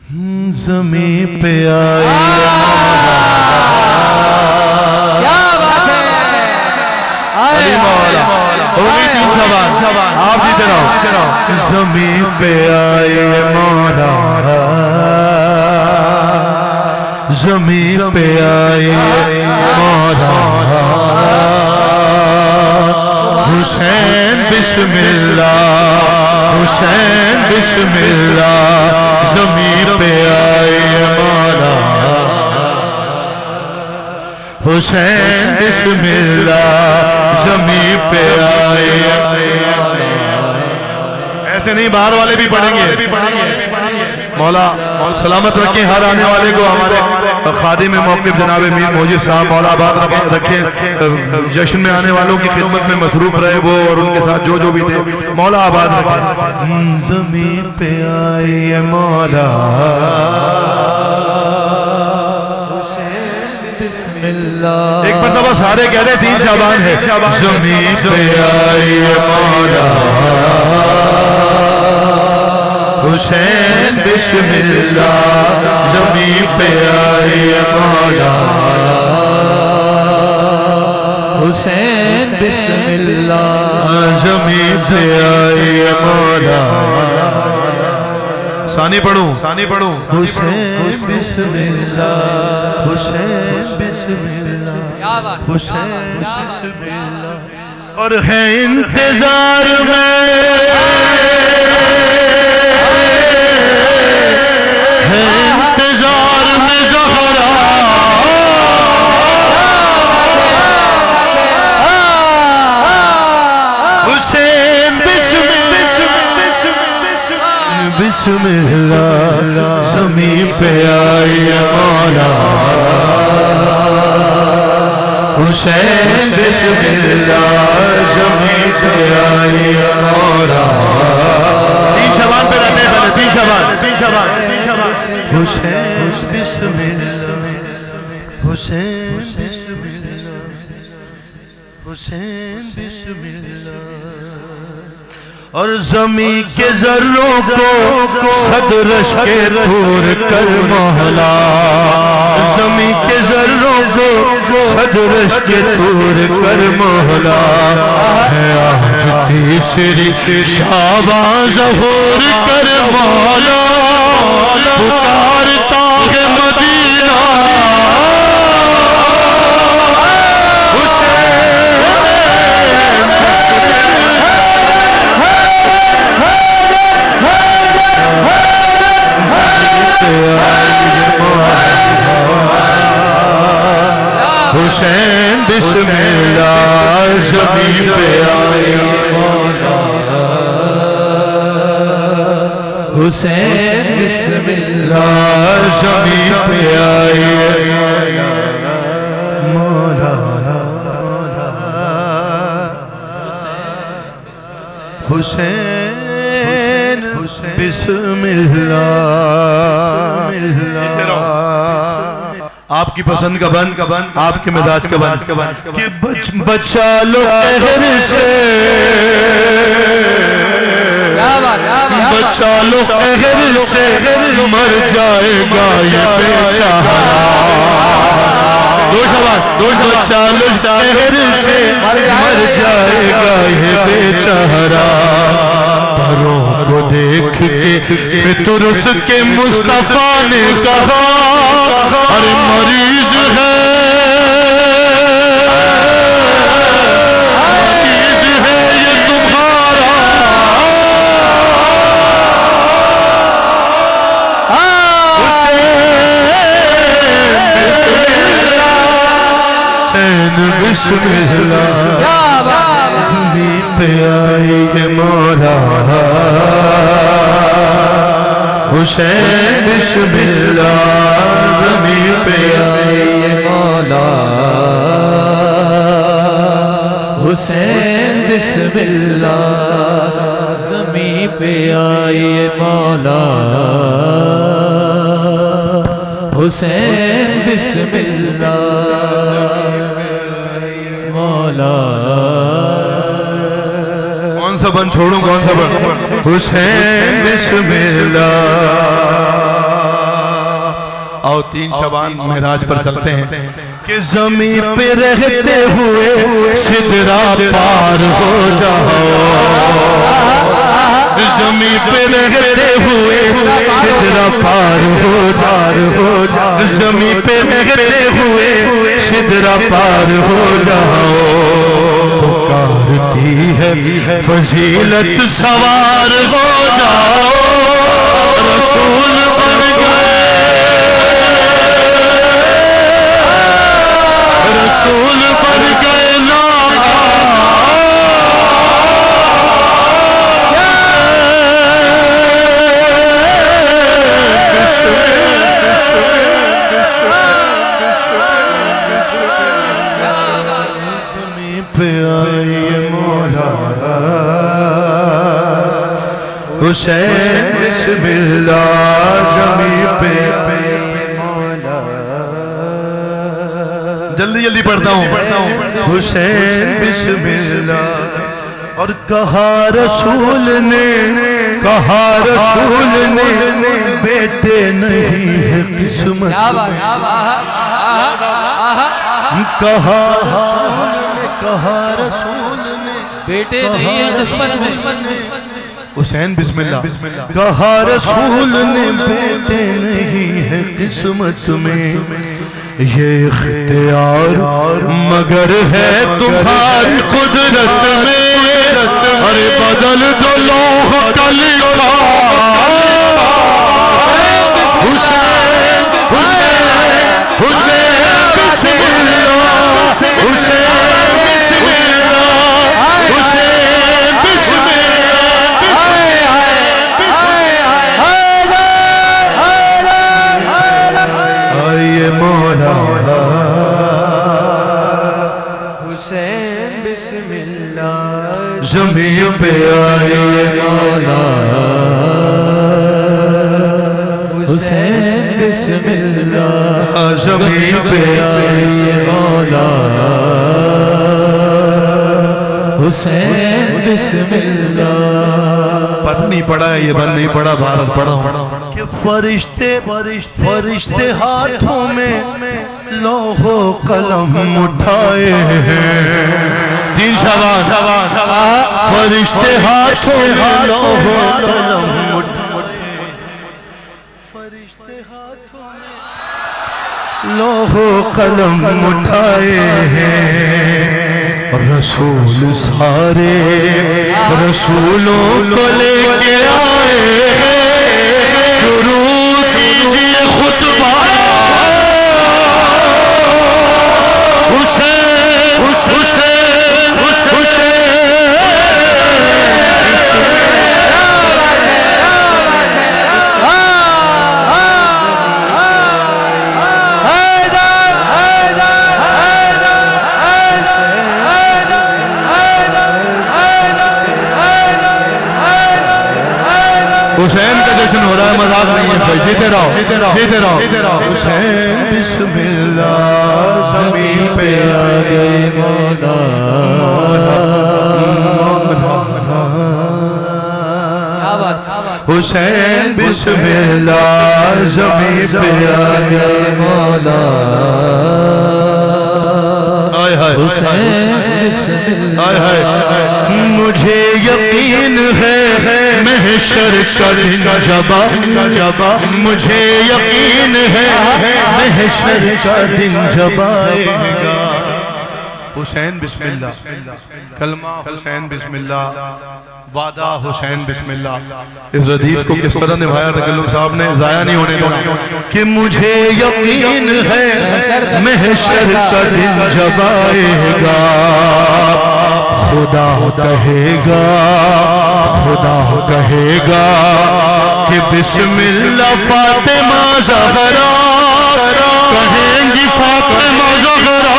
زمین پہ آئی کیا بات ہے علی مولا ہوگی تین شبان آپ جیتے رہو زمین پہ آئی مولا زمین پہ آئی مولا حسین بسم اللہ حسین بسم اللہ زمین پہ آئی مولا حسین بسم اللہ زمین پہ آئی ایسے نہیں باہر والے بھی پڑھیں گے مولا سلامت رکھیں ہر آنے والے کو ہمارے خادم موقف جناب میر موجود صاحب مولا آباد رکھیں جشن میں آنے والوں کی خدمت میں مصروف رہے وہ اور ان کے ساتھ جو بھی تھے مولا آباد رکھیں زمین پہ آئی مولا بسم اللہ ایک مرتبہ سارے کہہ رہے تین شعبان ہے زمین پہ آئی مولا حسین بسم اللہ زمین پہ آئی مولا حسین بسم اللہ زمین پہ آئی مولا ثانی پڑھوں حسین بسم اللہ حسین بسم اللہ حسین بسم اللہ اور ہے انتظار میں انتظار میں زہرا حسین بسم اللہ زمین پہ آئی مولا حسین بسم اللہ زمین پہ آئی مولا تین شبان پہ رہتے ہیں پہلے تین شبان حسین بسم اللہ حسین بسم اللہ حسین بسم اللہ اور زمین کے ذروں کو صدرش کے دور کر مولا زمین کے ذروں کو صدرش کے دور کر مولا ہے آج تیسری شعبان ظہور کر مولا پکارتا ہے مدینہ حسین بسم اللہ زمین پہ آئی مولا حسین بسم اللہ زمین پہ آئی مولا حسین بسم اللہ آپ کی پسند کا بند آپ کے مزاج کا بند کہ بچا لو قہر سے بچا لو قہر سے مر جائے گا یہ بیچارہ بچا لو قہر سے مر جائے گا یہ بیچارہ پروں کو دیکھ کے فطر اس کے مصطفیٰ نے کہا ارے مریض ہے یہ تمہارا حسین بسم اللہ زمین پہ آئی ہے مولا حسین بسم اللہ زمین پہ آئی ہے مولا حسین بسم اللہ زمین پہ آئی مولا حسین بسم اللہ مولا کون سا بند چھوڑوں کون سا بند حسین بسم اللہ آؤ 3 شعبان معراج پر چلتے ہیں کہ زمین پہ رہتے ہوئے سدرا پار ہو جاؤ زمین پہ رہتے ہوئے سدرا پار ہو جاؤ زمین پہ رہتے ہوئے سدرا پار ہو جاؤ پکارتی ہے فضیلت سوار ہو جاؤ رسول بن گئے رسول بن گئے زمین پہ آئیے مولا حسین بسم اللہ زمین پہ جلدی جلدی پڑھتا ہوں حسین بسم اللہ اور کہا رسول نے بیٹے نہیں ہے قسمت کہا رسول نے بیٹے نہیں ہے قسمت میں حسین بسم اللہ کہا رسول نے بیٹے نہیں ہے قسمت میں یہ اختیار مگر ہے تمہاری قدرت میں ارے بدل دو لوح کا لکھا حسین بسم اللہ حسین بسم اللہ حسین بسم اللہ آئیے مولا حسین بسم اللہ زمین پہ آئیے مولا حسین بسم اللہ زمین پہ آئیے مولا حسین بسم اللہ پتہ نہیں پڑا ہے یہ بند نہیں پڑا بھارت پڑھا ہوں کہ فرشتے ہاتھوں میں لوح و قلم اٹھائے ہیں 3 شعبان فرشتے ہاتھوں میں لوح و قلم لوح و قلم اٹھائے ہیں رسول سارے رسولوں کو لے کے آئے ہیں شروع کیجئے خطبہ حسین حسین حسین حسین کا جشن ہو رہا ہے مذاق نہیں ہے بھائی جیتے رہو حسین بسم اللہ زمین پہ آگے مولا حسین بسم اللہ زمین پہ آگے مولا مجھے یقین ہے محشر کا دن جب مجھے یقین ہے محشر کا دن جب آئے گا حسین بسم اللہ کلمہ حسین بسم اللہ وعدہ حسین بسم اللہ اس حدیث کو کس طرح نبھایا تکلم صاحب نے ضائع نہیں ہونے دینا کہ مجھے یقین ہے محشر کا دن جب آئے گا خدا کہے گا کہ بسم اللہ فاطمہ زہرا کہیں گی فاطمہ زہرا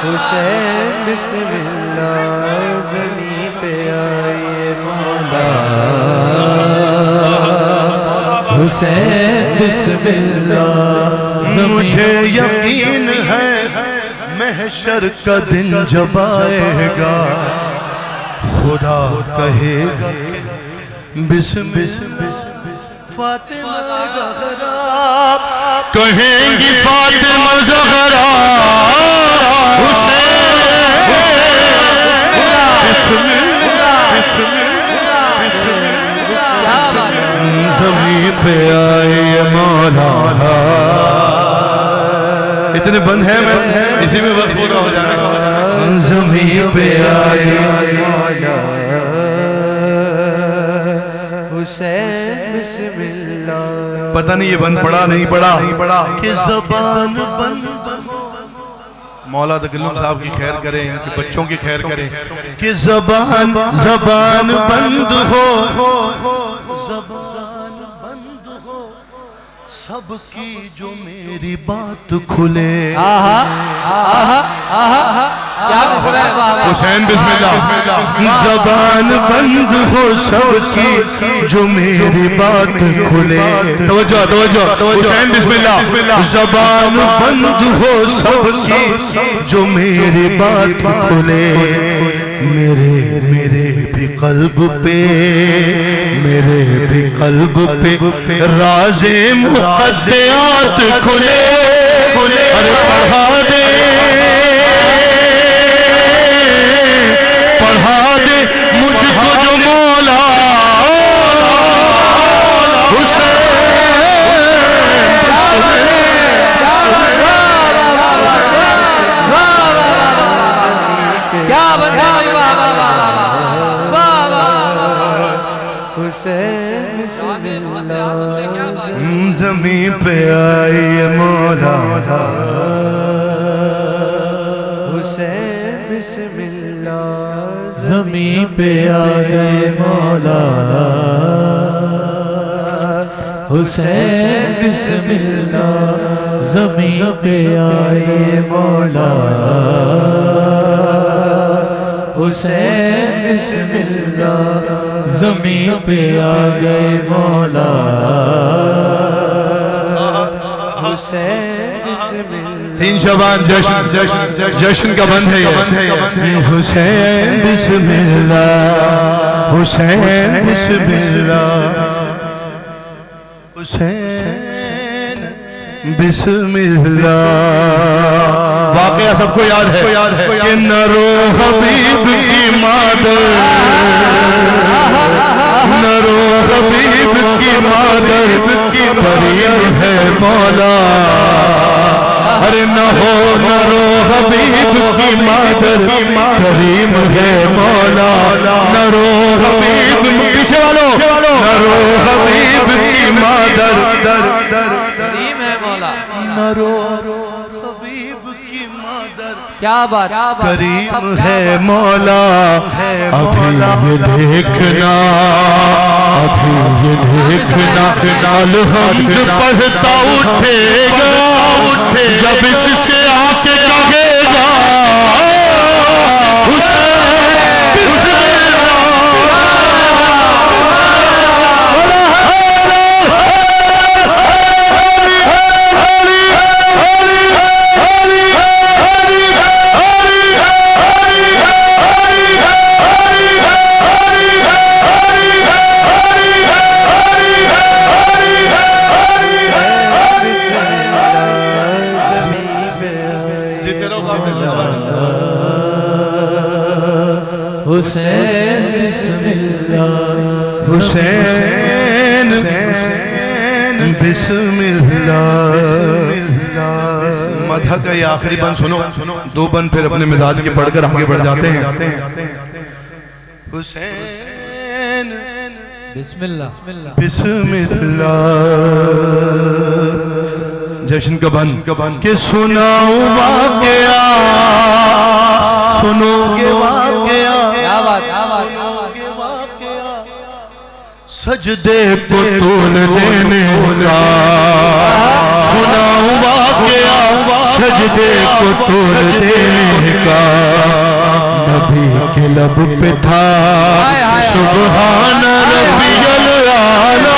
حسین بسم اللہ زمین پہ آئے حسین بسم اللہ مجھے یقین ہے محشر کا دن جب آئے گا خدا کہے گا بسم فاطمہ زہرا کہیں گی فاطمہ زہرا حسین زمین پہ آئے مولا اتنے بند ہیں میں اسی میں وقت پورا ہو جانے کا زمین پہ آئے مولا حسین بسم اللہ پتہ نہیں یہ بند پڑا نہیں پڑا کہ زبان بند مولا تکلم صاحب کی خیر کریں ان کے بچوں کی خیر کریں کہ زبان بند ہو زبان بند ہو سب کی جو میری بات کھلے حسین بسم اللہ زبان بند ہو سب کی جو میری بات کھلے توجہ حسین بسم اللہ زبان بند ہو سب کی جو میری بات کھلے میرے بھی قلب پہ راز مقدیات کھلے ارے پڑھا دے مجھ کو جو مولا حسین بسم اللہ زمین پہ آئی مولا حسین بسم اللہ زمین پہ آئے مولا حسین بسم اللہ زمین پہ آئے مولا حسین بسم اللہ زمین پہ آئے مولا حسین بسم اللہ تین شبان جشن کا بند ہے یہ حسین بسم اللہ حسین بسم اللہ حسین بسم اللہ واقعہ سب کو یاد ہے کہ نرو حبیب کی مادر نرو حبیب کی مادر کریم ہے مولا ارے نہ ہو نرو حبیب کی مادر کریم ہے مولا نرو حبیب پیچھے والو نرو حبیب کی مادر کریم ہے مولا نرو حبیب کی مادر کیا بات کریم ہے مولا ابھی یہ دیکھنا الحمد پڑھتا اٹھے گا جب اس سے آکے کہے گا حسین بسم اللہ حسین بسم اللہ مدح کا یہ آخری بند سنو دو بند پھر اپنے مزاج کے پڑھ کر آگے بڑھ جاتے ہیں حسین بسم اللہ بسم اللہ جشن کا بند کہ سناؤں واقعہ سنو گے واقعہ سجدے کو طول دینے کا سناؤں واقعہ سجدے کو طول دینے کا نبی کے لب پہ تھا سبحان ربی الاعلیٰ